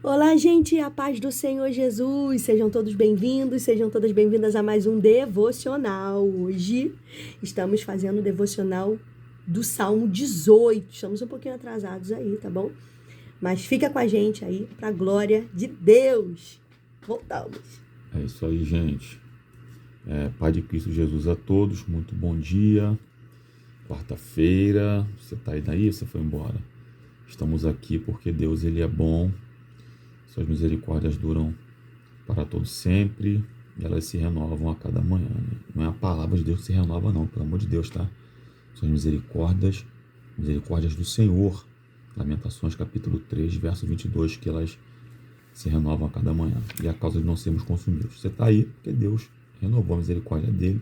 Olá, gente, a paz do Senhor Jesus. Sejam todos bem-vindos, sejam todas bem-vindas a mais um devocional. Hoje estamos fazendo o devocional do Salmo 18. Estamos um pouquinho atrasados aí, tá bom? Mas fica com a gente aí, para a glória de Deus. Voltamos. É isso aí, gente. Pai de Cristo Jesus a todos, muito bom dia. Quarta-feira, você tá aí daí? Você foi embora? Estamos aqui porque Deus, Ele é bom. Suas misericórdias duram para todos sempre e elas se renovam a cada manhã, né? Não é a palavra de Deus que se renova não, pelo amor de Deus, tá? São misericórdias do Senhor. Lamentações capítulo 3, verso 22, que elas se renovam a cada manhã. E a causa de não sermos consumidos. Você está aí porque Deus renovou a misericórdia dele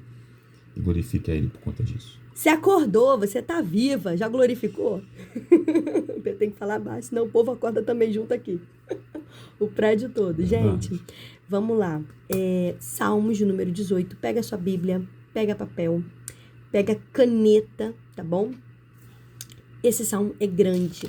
e glorifique a Ele por conta disso. Você acordou, você tá viva, já glorificou? Tem que falar baixo, senão o povo acorda também junto aqui. O prédio todo. Gente, vamos lá. Salmos de número 18. Pega a sua Bíblia, pega papel, pega caneta, tá bom? Esse salmo é grande.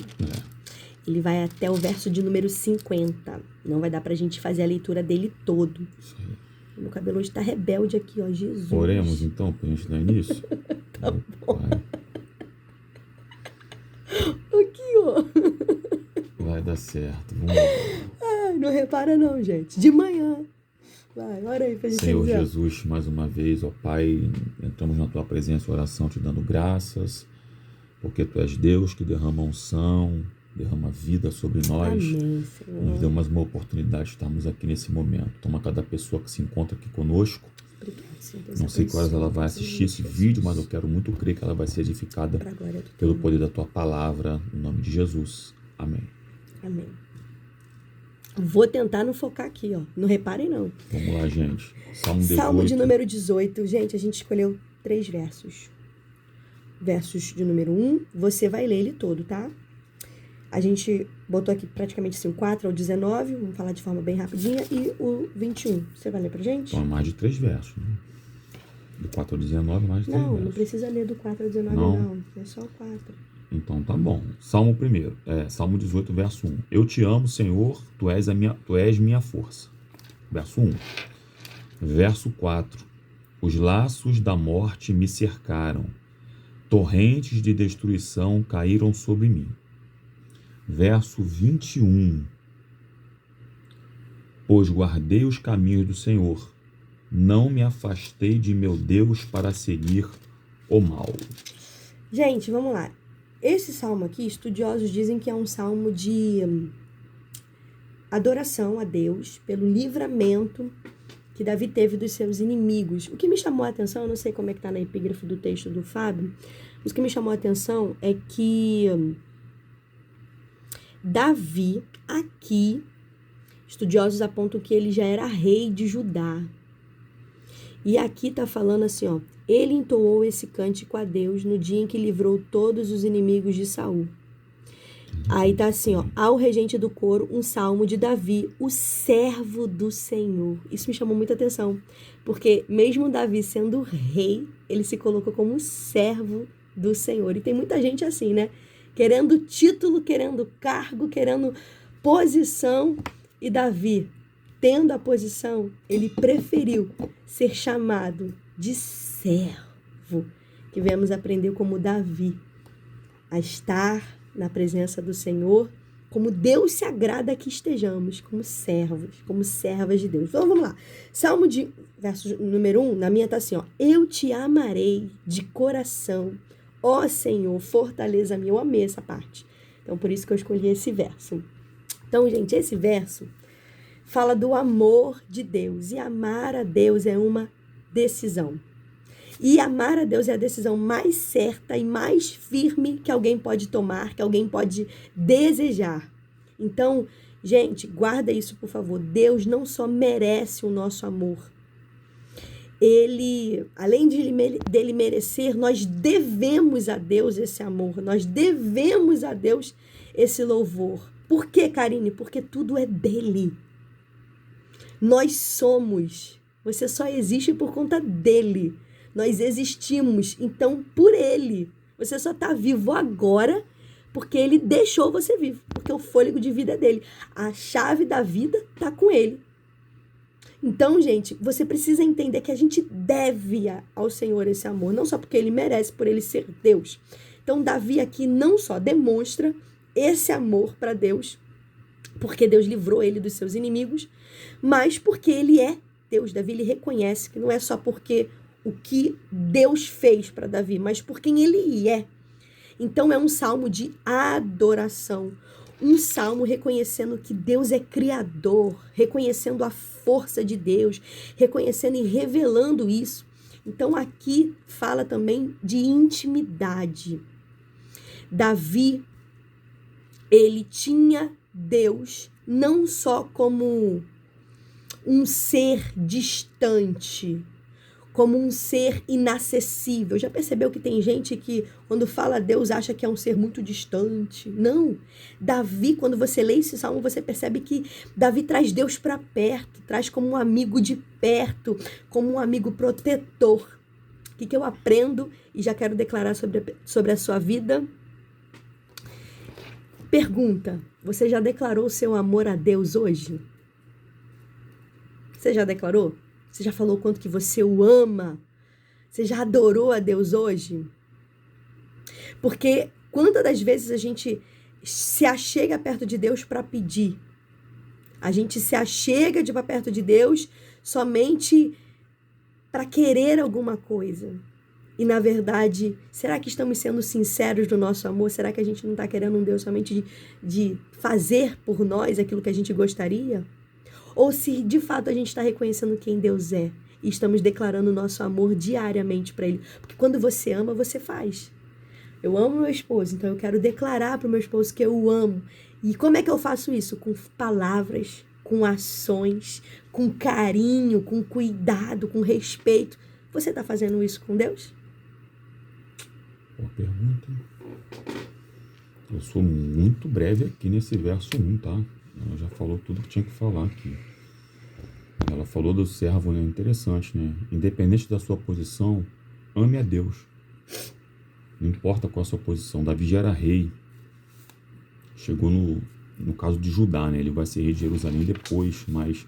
Ele vai até o verso de número 50. Não vai dar pra gente fazer a leitura dele todo. Isso aí. Meu cabelo hoje tá rebelde aqui, ó, Jesus. Oremos então pra gente dar início? Tá bom. Vai. Aqui, ó. Vai dar certo. Vamos lá. Ai, não repara não, gente. De manhã. Vai, ora aí pra gente Senhor dizer. Jesus, mais uma vez, ó Pai, entramos na Tua presença, oração, te dando graças, porque Tu és Deus que derrama unção, derrama vida sobre nós. Amém, Senhor. Nos deu mais uma oportunidade de estarmos aqui nesse momento. Toma cada pessoa que se encontra aqui conosco. Obrigado, Senhor. Não sei que horas ela vai assistir esse vídeo, mas eu quero muito crer que ela vai ser edificada Pra glória do pelo Teu poder da Tua palavra, em nome de Jesus. Amém. Amém. Vou tentar não focar aqui, ó. Não reparem, não. Vamos lá, gente. Salmo 18. Salmo de número 18. Gente, a gente escolheu 3 versos. Versos de número 1. Você vai ler ele todo, tá? A gente botou aqui praticamente assim, o 4 ao 19. Vamos falar de forma bem rapidinha. E o 21. Você vai ler pra gente? Então, é mais de 3 versos, né? Do 4 ao 19, mais de 3 versos. Não precisa ler do 4 ao 19, Não? não. É só o 4. Então tá bom. Salmo 1, Salmo 18, verso 1. Eu te amo, Senhor, tu és minha força. Verso 1. Verso 4. Os laços da morte me cercaram. Torrentes de destruição caíram sobre mim. Verso 21. Pois guardei os caminhos do Senhor. Não me afastei de meu Deus para seguir o mal. Gente, vamos lá. Esse salmo aqui, estudiosos dizem que é um salmo de adoração a Deus pelo livramento que Davi teve dos seus inimigos. O que me chamou a atenção, eu não sei como é que tá na epígrafe do texto do Fábio, mas o que me chamou a atenção é que Davi, aqui, estudiosos apontam que ele já era rei de Judá. E aqui tá falando assim, ó, ele entoou esse cântico a Deus no dia em que livrou todos os inimigos de Saul. Aí tá assim, ó, ao regente do coro, um salmo de Davi, o servo do Senhor. Isso me chamou muita atenção, porque mesmo Davi sendo rei, ele se colocou como servo do Senhor. E tem muita gente assim, né? Querendo título, querendo cargo, querendo posição. E Davi, tendo a posição, ele preferiu ser chamado de servo, que viemos aprender como Davi, a estar na presença do Senhor, como Deus se agrada que estejamos, como servos, como servas de Deus. Então vamos lá, Salmo de verso número 1, na minha tá assim, ó, eu te amarei de coração, ó Senhor, fortaleza minha. Eu amei essa parte, então por isso que eu escolhi esse verso. Então, gente, esse verso fala do amor de Deus, e amar a Deus é uma decisão. E amar a Deus é a decisão mais certa e mais firme que alguém pode tomar, que alguém pode desejar. Então, gente, guarda isso, por favor. Deus não só merece o nosso amor. Ele, além dele merecer, nós devemos a Deus esse amor. Nós devemos a Deus esse louvor. Por quê, Karine? Porque tudo é dele. Nós somos. Você só existe por conta dele. Nós existimos, então, por ele. Você só está vivo agora porque ele deixou você vivo. porque o fôlego de vida é dele. A chave da vida está com ele. Então, gente, você precisa entender que a gente deve ao Senhor esse amor, não só porque ele merece, por ele ser Deus. Então, Davi aqui não só demonstra esse amor para Deus, porque Deus livrou ele dos seus inimigos, mas porque ele é Deus. Davi, ele reconhece que não é só porque o que Deus fez para Davi, mas por quem ele é. Então, é um salmo de adoração. Um salmo reconhecendo que Deus é criador, reconhecendo a força de Deus, reconhecendo e revelando isso. Então, aqui fala também de intimidade. Davi, ele tinha Deus não só como um ser distante, como um ser inacessível. Já percebeu que tem gente que, quando fala Deus, acha que é um ser muito distante? Não. Davi, quando você lê esse salmo, você percebe que Davi traz Deus para perto, traz como um amigo de perto, como um amigo protetor. O que eu aprendo e já quero declarar sobre a sua vida? Pergunta: você já declarou seu amor a Deus hoje? Você já declarou? Você já falou quanto que você o ama? Você já adorou a Deus hoje? Porque quantas das vezes a gente se achega perto de Deus para pedir? A gente se achega para perto de Deus somente para querer alguma coisa. E, na verdade, será que estamos sendo sinceros do nosso amor? Será que a gente não está querendo um Deus somente de fazer por nós aquilo que a gente gostaria? Ou se, de fato, a gente está reconhecendo quem Deus é e estamos declarando o nosso amor diariamente para Ele. Porque quando você ama, você faz. Eu amo meu esposo, então eu quero declarar para o meu esposo que eu o amo. E como é que eu faço isso? Com palavras, com ações, com carinho, com cuidado, com respeito. Você está fazendo isso com Deus? Boa pergunta. Eu sou muito breve aqui nesse verso 1, tá? Ela já falou tudo que tinha que falar aqui. Ela falou do servo, né? Interessante, né? Independente da sua posição, ame a Deus. Não importa qual a sua posição. Davi já era rei. Chegou no caso de Judá, né? Ele vai ser rei de Jerusalém depois, mas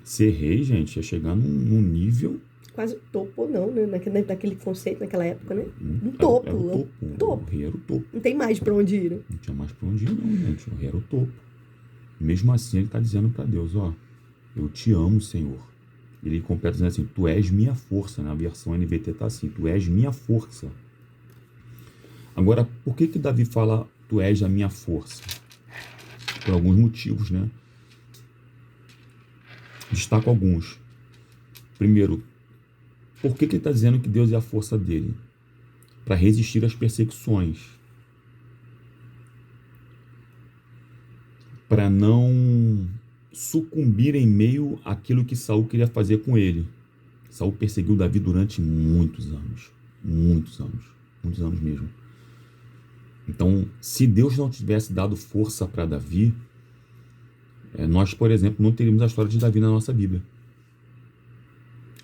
ser rei, gente, é chegar num nível... Quase o topo, não, né? Naquele conceito, naquela época, né? Um topo. Era o topo. O rei era o topo. Não tem mais pra onde ir, né? Não tinha mais pra onde ir, não, gente. O rei era o topo. Mesmo assim, ele está dizendo para Deus, ó, eu te amo, Senhor. Ele completa dizendo assim, tu és minha força. Na versão NVT tá assim, tu és minha força. Agora, por que Davi fala, tu és a minha força? Por alguns motivos, né? Destaco alguns. Primeiro, por que ele está dizendo que Deus é a força dele? Para resistir às perseguições. Para não sucumbir em meio àquilo que Saul queria fazer com ele. Saul perseguiu Davi durante muitos anos. Muitos anos. Muitos anos mesmo. Então, se Deus não tivesse dado força para Davi, nós, por exemplo, não teríamos a história de Davi na nossa Bíblia.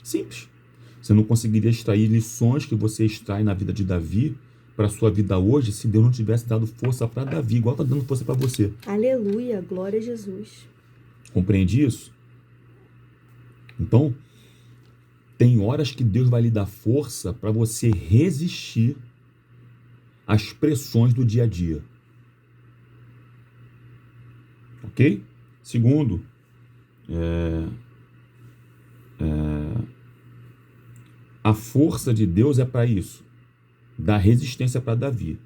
Simples. Você não conseguiria extrair lições que você extrai na vida de Davi para a sua vida hoje se Deus não tivesse dado força para Davi, igual está dando força para você. Aleluia, glória a Jesus. Compreende isso? Então, tem horas que Deus vai lhe dar força para você resistir às pressões do dia a dia. Ok? Segundo, a força de Deus é para isso, dar resistência para Davi.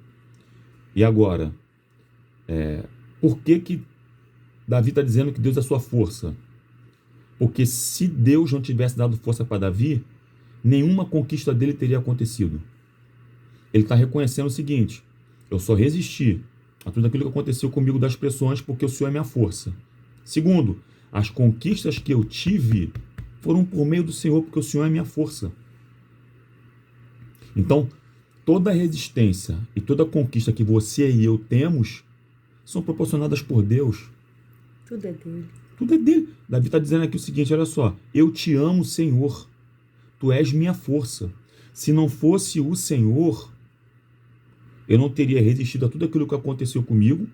E agora, por que Davi está dizendo que Deus é a sua força? Porque se Deus não tivesse dado força para Davi, nenhuma conquista dele teria acontecido. Ele está reconhecendo o seguinte, eu só resisti a tudo aquilo que aconteceu comigo das pressões porque o Senhor é minha força. Segundo, as conquistas que eu tive foram por meio do Senhor porque o Senhor é minha força. Então, toda resistência e toda conquista que você e eu temos são proporcionadas por Deus. Tudo é dele. Tudo é dele. Davi está dizendo aqui o seguinte, olha só, eu te amo, Senhor, tu és minha força. Se não fosse o Senhor, eu não teria resistido a tudo aquilo que aconteceu comigo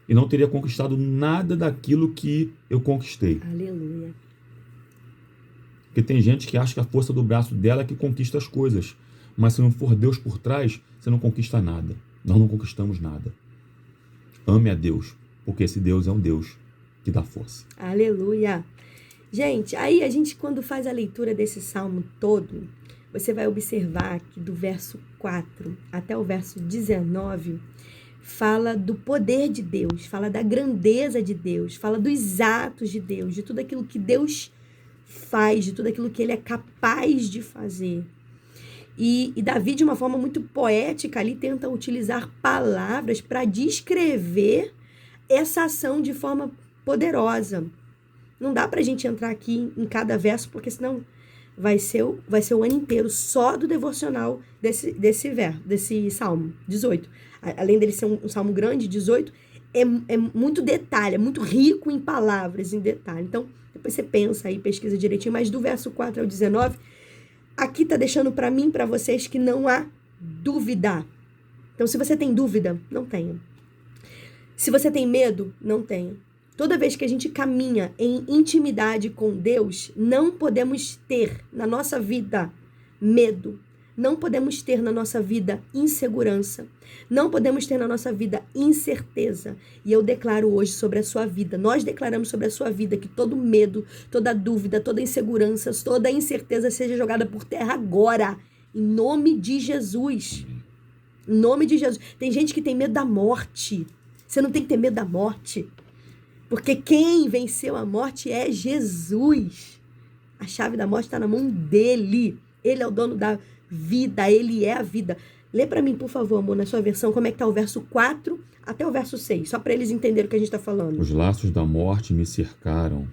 e não teria conquistado nada daquilo que eu conquistei. Aleluia. Porque tem gente que acha que a força do braço dela é que conquista as coisas. Mas se não for Deus por trás, você não conquista nada. Nós não conquistamos nada. Ame a Deus, porque esse Deus é um Deus que dá força. Aleluia. Gente, aí a gente quando faz a leitura desse salmo todo, você vai observar que do verso 4 até o verso 19, fala do poder de Deus, fala da grandeza de Deus, fala dos atos de Deus, de tudo aquilo que Deus faz, de tudo aquilo que ele é capaz de fazer. E Davi, de uma forma muito poética, ali tenta utilizar palavras para descrever essa ação de forma poderosa. Não dá para a gente entrar aqui em cada verso, porque senão vai ser o ano inteiro só do devocional desse salmo, 18. Além dele ser um salmo grande, 18, é muito detalhe, é muito rico em palavras, em detalhe. Então, depois você pensa aí, pesquisa direitinho, mas do verso 4 ao 19, aqui tá deixando para mim, para vocês, que não há dúvida. Então, se você tem dúvida, não tenha. Se você tem medo, não tenha. Toda vez que a gente caminha em intimidade com Deus, não podemos ter na nossa vida medo. Não podemos ter na nossa vida insegurança. Não podemos ter na nossa vida incerteza. E eu declaro hoje sobre a sua vida. Nós declaramos sobre a sua vida que todo medo, toda dúvida, toda insegurança, toda incerteza seja jogada por terra agora. Em nome de Jesus. Em nome de Jesus. Tem gente que tem medo da morte. Você não tem que ter medo da morte. Porque quem venceu a morte é Jesus. A chave da morte está na mão dele. Ele é o dono da vida, ele é a vida. Lê para mim, por favor, amor, na sua versão, como é que está o verso 4 até o verso 6, só para eles entenderem o que a gente está falando. Os laços da morte me cercaram,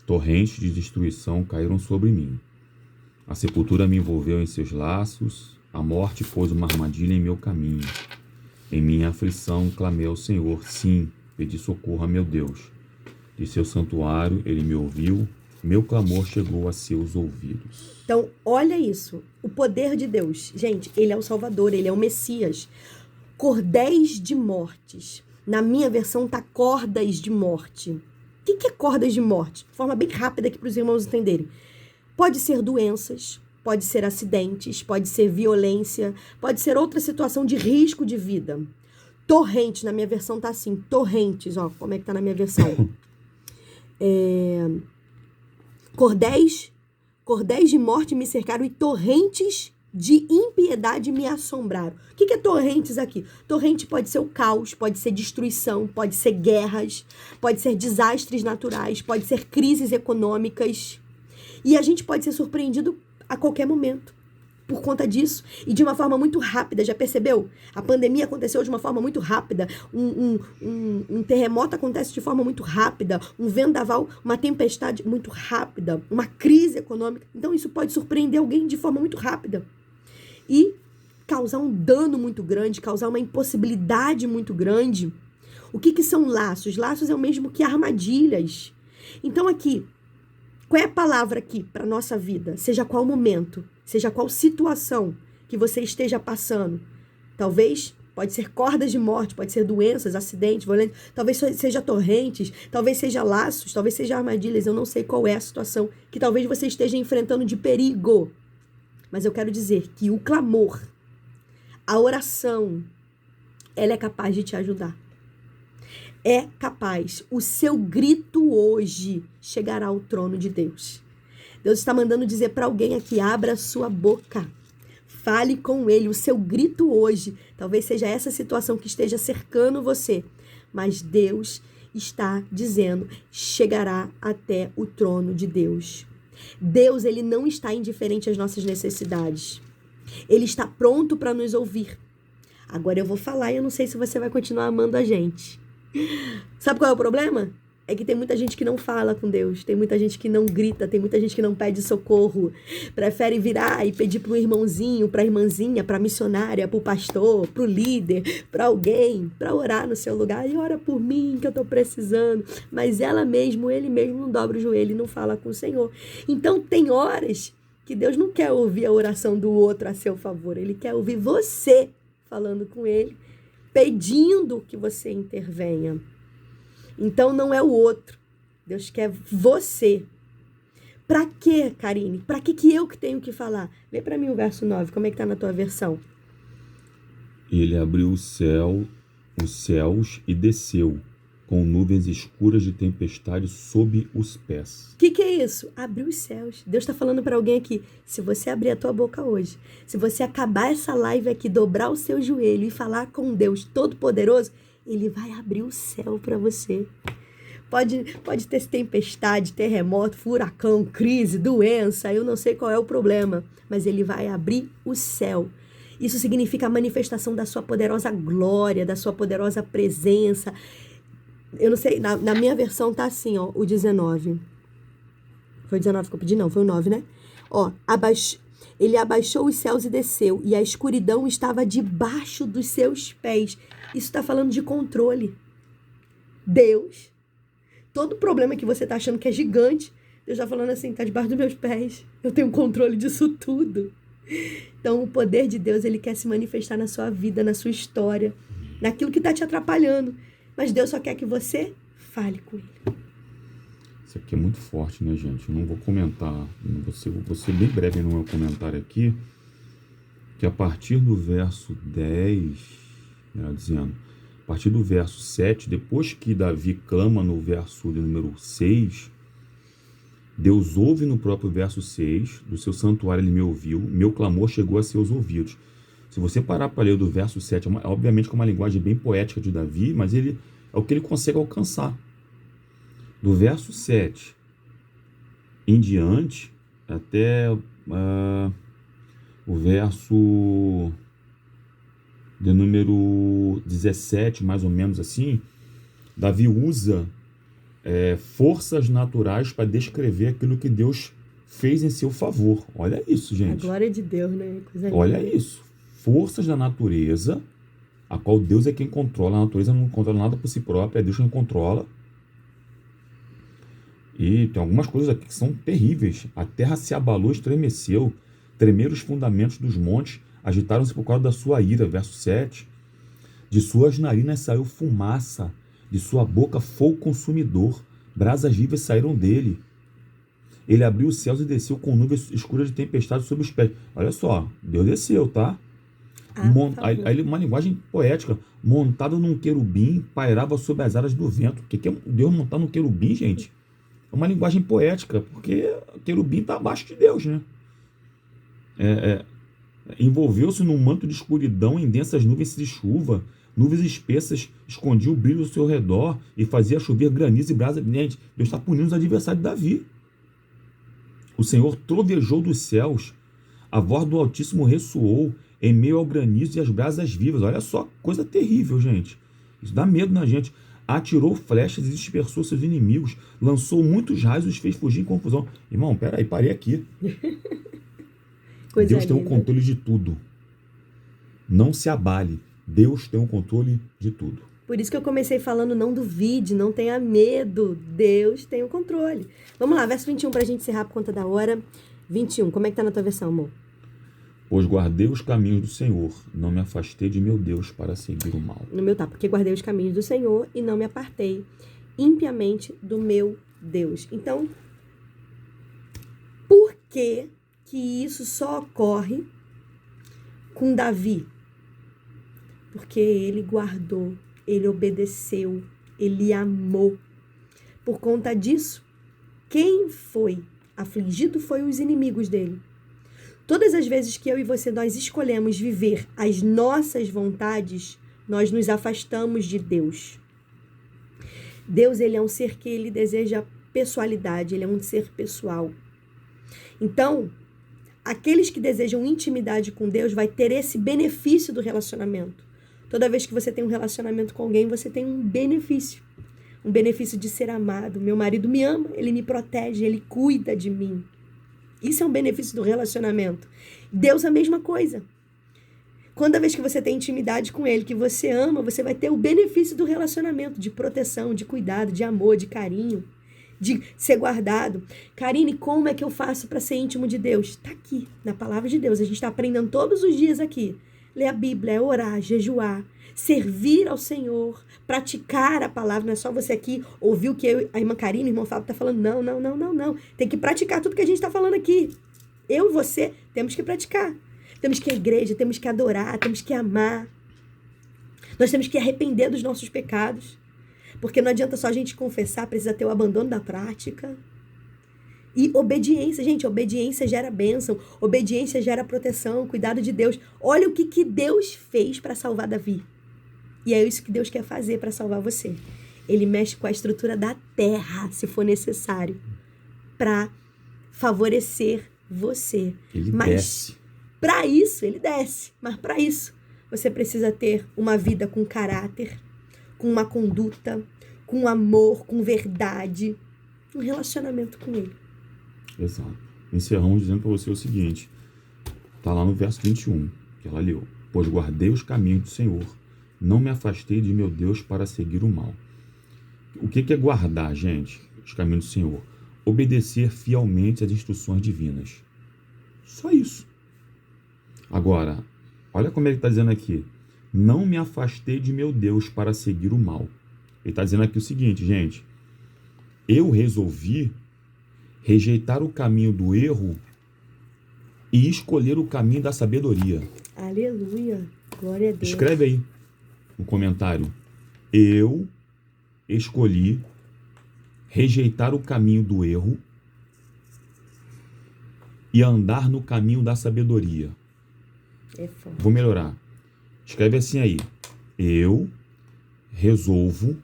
torrentes de destruição caíram sobre mim. A sepultura me envolveu em seus laços, a morte pôs uma armadilha em meu caminho. Em minha aflição clamei ao Senhor, sim, pedi socorro a meu Deus. De seu santuário ele me ouviu, meu clamor chegou a seus ouvidos. Então, olha isso, o poder de Deus. Gente, ele é o Salvador, ele é o Messias. Cordéis de mortes. Na minha versão tá cordas de morte. O que é cordas de morte? De forma bem rápida aqui para os irmãos entenderem. Pode ser doenças, pode ser acidentes, pode ser violência, pode ser outra situação de risco de vida. Torrentes, na minha versão tá assim, torrentes, ó, como é que tá na minha versão? Cordéis de morte me cercaram e torrentes de impiedade me assombraram. O que é torrentes aqui? Torrente pode ser o caos, pode ser destruição, pode ser guerras, pode ser desastres naturais, pode ser crises econômicas. E a gente pode ser surpreendido a qualquer momento por conta disso e de uma forma muito rápida, já percebeu? A pandemia aconteceu de uma forma muito rápida, um terremoto acontece de forma muito rápida, um vendaval, uma tempestade muito rápida, uma crise econômica. Então isso pode surpreender alguém de forma muito rápida e causar um dano muito grande, causar uma impossibilidade muito grande. O que são laços? Laços é o mesmo que armadilhas. Então aqui, qual é a palavra aqui para a nossa vida? Seja qual momento, seja qual situação que você esteja passando. Talvez, pode ser cordas de morte, pode ser doenças, acidentes, violência, talvez seja torrentes, talvez seja laços, talvez seja armadilhas. Eu não sei qual é a situação que talvez você esteja enfrentando de perigo. Mas eu quero dizer que o clamor, a oração, ela é capaz de te ajudar. É capaz. O seu grito hoje chegará ao trono de Deus. Deus está mandando dizer para alguém aqui, abra a sua boca. Fale com ele. O seu grito hoje, talvez seja essa situação que esteja cercando você. Mas Deus está dizendo, chegará até o trono de Deus. Deus, ele não está indiferente às nossas necessidades. Ele está pronto para nos ouvir. Agora eu vou falar e eu não sei se você vai continuar amando a gente. Sabe qual é o problema? É que tem muita gente que não fala com Deus, tem muita gente que não grita, tem muita gente que não pede socorro, prefere virar e pedir para o irmãozinho, para a irmãzinha, para a missionária, para o pastor, para o líder, para alguém, para orar no seu lugar. E ora por mim que eu estou precisando. Mas ela mesmo, ele mesmo não dobra o joelho e não fala com o Senhor. Então tem horas que Deus não quer ouvir a oração do outro a seu favor, ele quer ouvir você falando com ele, pedindo que você intervenha. Então não é o outro. Deus quer você. Pra quê, Karine? Pra que eu que tenho que falar? Lê pra mim o verso 9, como é que tá na tua versão? Ele abriu os céus e desceu, com nuvens escuras de tempestade sob os pés. O que é isso? Abriu os céus. Deus está falando para alguém aqui, se você abrir a tua boca hoje, se você acabar essa live aqui, dobrar o seu joelho e falar com Deus Todo-Poderoso, Ele vai abrir o céu para você. Pode ter tempestade, terremoto, furacão, crise, doença, eu não sei qual é o problema, mas Ele vai abrir o céu. Isso significa a manifestação da sua poderosa glória, da sua poderosa presença. Eu não sei, na minha versão tá assim, ó, o 19. Foi o 19 que eu pedi? Não, foi o 9, né? Ó, ele abaixou os céus e desceu, e a escuridão estava debaixo dos seus pés. Isso tá falando de controle. Deus, todo problema que você tá achando que é gigante, Deus tá falando assim, tá debaixo dos meus pés. Eu tenho controle disso tudo. Então, o poder de Deus, ele quer se manifestar na sua vida, na sua história, naquilo que tá te atrapalhando. Mas Deus só quer que você fale com Ele. Isso aqui é muito forte, né, gente? Eu não vou comentar, vou ser bem breve no meu comentário aqui, que a partir do verso 10, dizendo, a partir do verso 7, depois que Davi clama no verso de número 6, Deus ouve no próprio verso 6, do seu santuário ele me ouviu, meu clamor chegou a seus ouvidos. Se você parar para ler do verso 7, obviamente com uma linguagem bem poética de Davi, mas é o que ele consegue alcançar. Do verso 7 em diante, até o verso de número 17, mais ou menos assim, Davi usa forças naturais para descrever aquilo que Deus fez em seu favor. Olha isso, gente. A glória de Deus, né? Coisa Olha linda. isso. Forças da natureza, a qual Deus é quem controla. A natureza não controla nada por si própria, é Deus quem controla. E tem algumas coisas aqui que são terríveis. A terra se abalou, estremeceu, tremeram os fundamentos dos montes, agitaram-se por causa da sua ira. Verso 7. De suas narinas saiu fumaça, de sua boca fogo consumidor, brasas vivas saíram dele. Ele abriu os céus e desceu com nuvens escuras de tempestade sobre os pés. Olha só, Deus desceu, tá? Aí uma linguagem poética. Montado num querubim, pairava sob as aras do vento. O que é Deus montar num querubim, gente? É uma linguagem poética, porque o querubim está abaixo de Deus, né? Envolveu-se num manto de escuridão em densas nuvens de chuva. Nuvens espessas escondiam o brilho ao seu redor e fazia chover granizo e brasa. Gente, Deus está punindo os adversários de Davi. O Senhor trovejou dos céus, a voz do Altíssimo ressoou em meio ao granizo e às brasas vivas. Olha só, coisa terrível, gente. Isso dá medo na gente. Atirou flechas e dispersou seus inimigos, lançou muitos raios e os fez fugir em confusão. Irmão, peraí, parei aqui. Deus tem o controle de tudo. Não se abale. Deus tem o controle de tudo. Por isso que eu comecei falando, não duvide, não tenha medo. Deus tem o controle. Vamos lá, verso 21 pra gente encerrar por conta da hora. 21, como é que tá na tua versão, amor? Pois guardei os caminhos do Senhor, não me afastei de meu Deus para seguir o mal. No meu tá, porque guardei os caminhos do Senhor e não me apartei impiamente do meu Deus. Então, por que isso só ocorre com Davi? Porque ele guardou, ele obedeceu, ele amou. Por conta disso, quem foi afligido foi os inimigos dele. Todas as vezes que eu e você, nós escolhemos viver as nossas vontades, nós nos afastamos de Deus. Deus, ele é um ser que ele deseja pessoalidade, ele é um ser pessoal. Então, aqueles que desejam intimidade com Deus vai ter esse benefício do relacionamento. Toda vez que você tem um relacionamento com alguém, você tem um benefício. Um benefício de ser amado. Meu marido me ama, ele me protege, ele cuida de mim. Isso é um benefício do relacionamento. Deus é a mesma coisa. Toda vez que você tem intimidade com ele, que você ama, você vai ter o benefício do relacionamento, de proteção, de cuidado, de amor, de carinho, de ser guardado. Karine, como é que eu faço para ser íntimo de Deus? Está aqui, na palavra de Deus. A gente está aprendendo todos os dias aqui. ler a Bíblia, é orar, jejuar, servir ao Senhor, praticar a palavra. Não é só você aqui ouvir o que a irmã Karina, o irmão Fábio está falando. Não, não, não, não, não. Tem que praticar tudo que a gente está falando aqui. Eu e você temos que praticar. Temos que ir à igreja, temos que adorar, temos que amar. Nós temos que arrepender dos nossos pecados. Porque não adianta só a gente confessar, precisa ter o abandono da prática. E obediência, gente, obediência gera bênção, obediência gera proteção, cuidado de Deus. Olha o que Deus fez para salvar Davi. E é isso que Deus quer fazer para salvar você. Ele mexe com a estrutura da terra, se for necessário, para favorecer você. Ele Mas desce. para isso, ele desce. Mas para isso, você precisa ter uma vida com caráter, com uma conduta, com amor, com verdade, um relacionamento com ele. Exato. Encerramos dizendo para você o seguinte. Está lá no verso 21, que ela leu. Pois guardei os caminhos do Senhor, não me afastei de meu Deus para seguir o mal. O que é guardar, gente? Os caminhos do Senhor. Obedecer fielmente às instruções divinas. Só isso. Agora, olha como ele está dizendo aqui. Não me afastei de meu Deus para seguir o mal. Ele está dizendo aqui o seguinte, gente. Eu resolvi rejeitar o caminho do erro e escolher o caminho da sabedoria. Aleluia. Glória a Deus. Escreve aí no comentário. Eu escolhi rejeitar o caminho do erro e andar no caminho da sabedoria. É forte. Vou melhorar. Escreve assim aí. Eu resolvo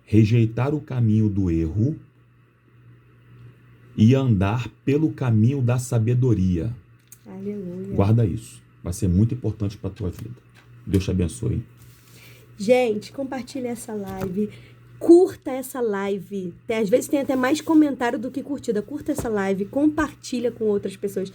rejeitar o caminho do erro e andar pelo caminho da sabedoria. Aleluia. Guarda isso. Vai ser muito importante para a tua vida. Deus te abençoe. Gente, compartilha essa live. Curta essa live. Às vezes tem até mais comentário do que curtida. Curta essa live. Compartilha com outras pessoas.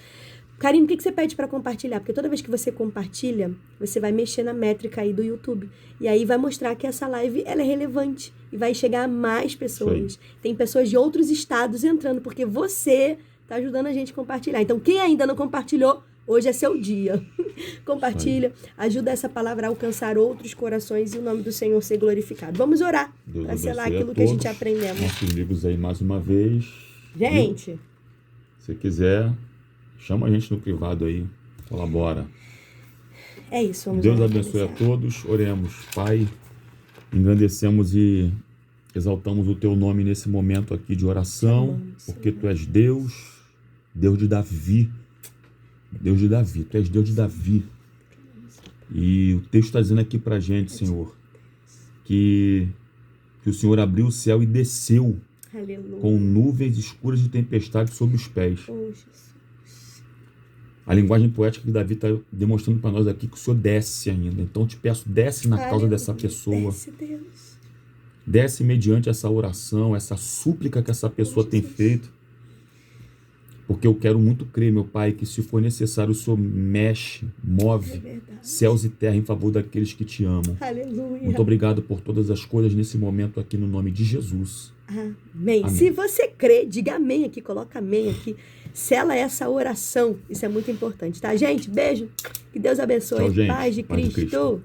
Karine, o que você pede para compartilhar? Porque toda vez que você compartilha, você vai mexer na métrica aí do YouTube. E aí vai mostrar que essa live ela é relevante. E vai chegar a mais pessoas. Tem pessoas de outros estados entrando, porque você está ajudando a gente a compartilhar. Então, quem ainda não compartilhou, hoje é seu dia. Compartilha, ajuda essa palavra a alcançar outros corações e o nome do Senhor ser glorificado. Vamos orar para selar aquilo que a gente aprendemos. Nossos livros aí mais uma vez. Gente, se quiser, chama a gente no privado aí, colabora. É isso, vamos Deus orar. abençoe a todos, oremos. Pai, engrandecemos e exaltamos o teu nome nesse momento aqui de oração, porque tu és Deus, Deus de Davi. Deus de Davi, tu és Deus de Davi. E o texto está dizendo aqui pra gente, Senhor, que o Senhor abriu o céu e desceu. Aleluia. Com nuvens escuras de tempestade sobre os pés. Oh, Jesus. A linguagem poética que Davi está demonstrando para nós aqui que o Senhor desce ainda. Então eu te peço, desce na causa dessa pessoa. Desce, Deus. Desce mediante essa oração, essa súplica que essa pessoa tem feito. Porque eu quero muito crer, meu Pai, que se for necessário o Senhor mexe, move céus e terra em favor daqueles que te amam. Aleluia. Muito obrigado por todas as coisas nesse momento aqui no nome de Jesus. Amém. Amém. Se você crê, diga amém aqui, coloca amém aqui. Sela essa oração. Isso é muito importante, tá, gente? Beijo. Que Deus abençoe. Tchau, gente. Paz de Paz de Cristo. Cristo.